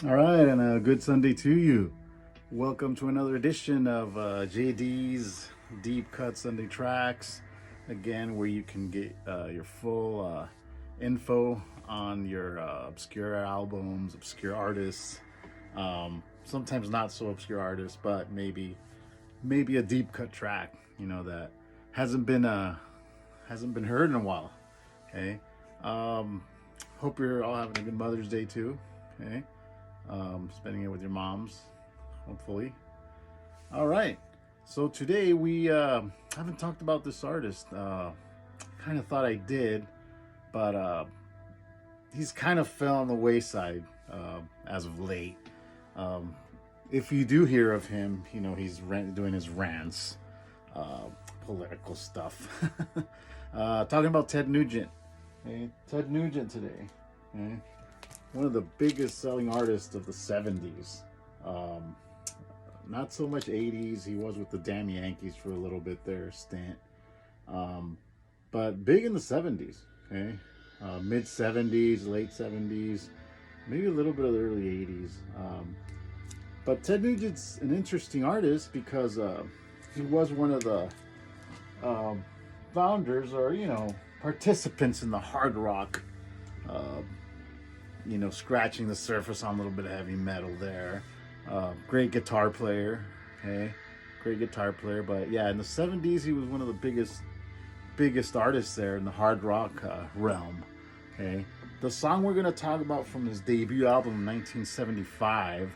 All right, and a good Sunday to you. Welcome to another edition of JD's Deep Cut Sunday Tracks. Again, where you can get your full info on your obscure albums, obscure artists. Sometimes not so obscure artists, but maybe a deep cut track. That hasn't been hasn't been heard in a while. Okay. Um, Hope you're all having a good Mother's Day too. Okay. Spending it with your moms, hopefully. All right. So today we haven't talked about this artist. Kind of thought I did, but he's kind of fell on the wayside as of late. Um, if you do hear of him, he's doing his rants, uh, political stuff. Talking about Ted Nugent. Okay? Ted Nugent today. Okay? One of the biggest selling artists of the 70s. Um, Not so much 80s. He was with the Damn Yankees for a little bit there, stint. Um, but big in the 70s. Okay, mid 70s, late 70s, maybe a little bit of the early 80s. But Ted Nugent's an interesting artist because he was one of the um founders or participants in the hard rock. Uh, Scratching the surface on a little bit of heavy metal there. Great guitar player, okay, great guitar player. But yeah, in the 70s, he was one of the biggest artists there in the hard rock realm. Okay, the song we're gonna talk about from his debut album in 1975,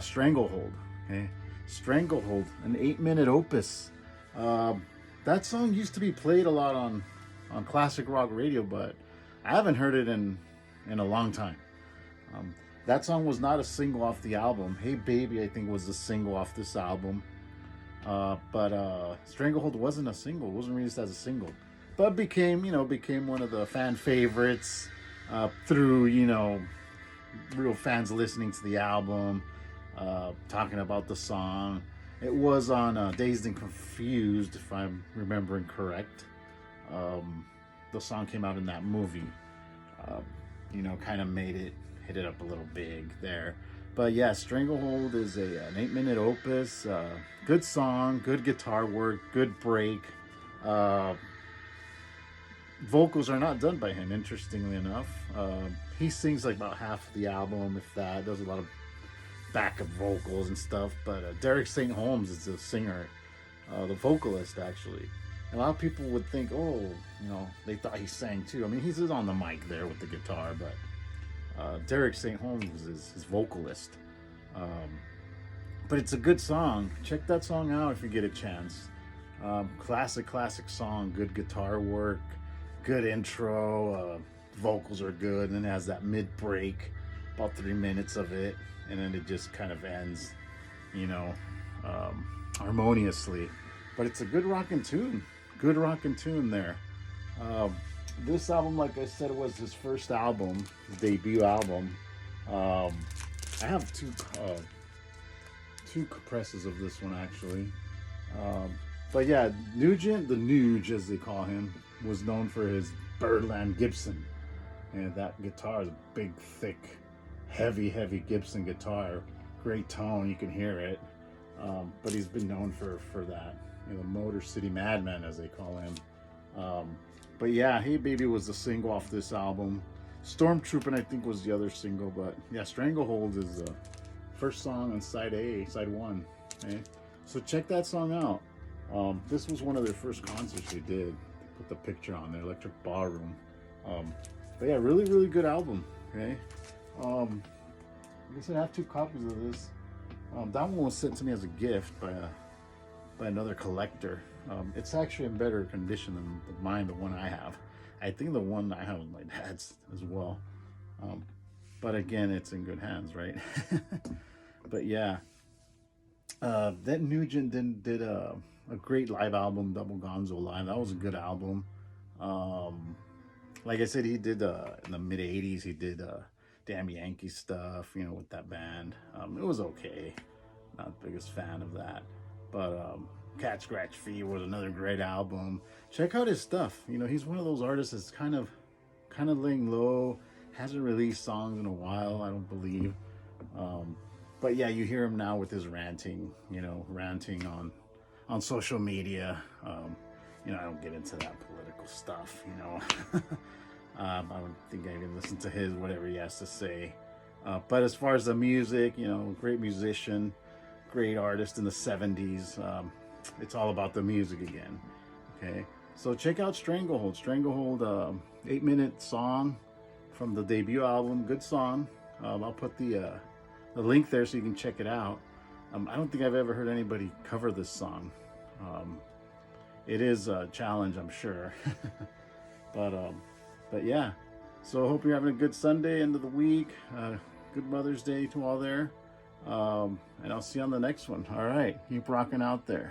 Stranglehold. Okay, Stranglehold, an 8-minute opus. That song used to be played a lot on classic rock radio, but I haven't heard it in a long time. Um, that song was not a single off the album. Hey Baby, I think, was the single off this album. But Stranglehold wasn't a single. It wasn't released as a single, but became one of the fan favorites through real fans listening to the album, talking about the song. It was on Dazed and Confused, if I'm remembering correct. The song came out in that movie. Uh, kind of made it hit it up a little big there. But yeah, Stranglehold is an 8-minute opus. Good song, good guitar work, good break. Uh, Vocals are not done by him, interestingly enough. He sings like about half of the album, if that. Does a lot of backup vocals and stuff. But Derek St. Holmes is the singer, the vocalist, actually. A lot of people would think, oh, they thought he sang too. I mean, he's on the mic there with the guitar, but Derek St. Holmes is his vocalist. Um, but it's a good song. Check that song out if you get a chance. Classic song. Good guitar work, good intro. Vocals are good, and then it has that mid break, about 3 minutes of it, and then it just kind of ends, you know, harmoniously. But it's a good rockin' tune. Good rockin' tune there. This album, like I said, was his first album, his debut album. I have two presses of this one actually. But yeah, Nugent, the Nuge as they call him, was known for his Birdland Gibson, and that guitar is a big, thick, heavy Gibson guitar. Great tone, you can hear it. But he's been known for that. Motor City Madman, as they call him. But yeah, Hey Baby was the single off this album. Stormtroopin', I think, was the other single. But yeah, Stranglehold is the first song on side A, side one. Okay? So check that song out. This was one of their first concerts they did. They put the picture on there, Electric Ballroom. But yeah, really good album. Okay. I guess I have 2 copies of this. That one was sent to me as a gift by another collector. It's actually in better condition than mine, the one I have. I think the one I have is my dad's as well. But again, it's in good hands, right? But yeah, that Nugent did a great live album, Double Gonzo Live. That was a good album. Like I said, he did in the mid 80s, he did Damn Yankee stuff, with that band. It was okay. Not the biggest fan of that. But Cat Scratch Feet was another great album. Check out his stuff. He's one of those artists that's kind of laying low. Hasn't released songs in a while, I don't believe. But yeah, you hear him now with his ranting, ranting on social media. I don't get into that political stuff. I don't think I can listen to his whatever he has to say. But as far as the music, great musician, great artist in the '70s. It's all about the music again. Okay, so check out Stranglehold. Stranglehold, 8-minute song from the debut album. Good song. I'll put the link there so you can check it out. I don't think I've ever heard anybody cover this song. It is a challenge, I'm sure. but yeah. So I hope you're having a good Sunday, end of the week. Good Mother's Day to all there. And I'll see you on the next one. All right, keep rocking out there.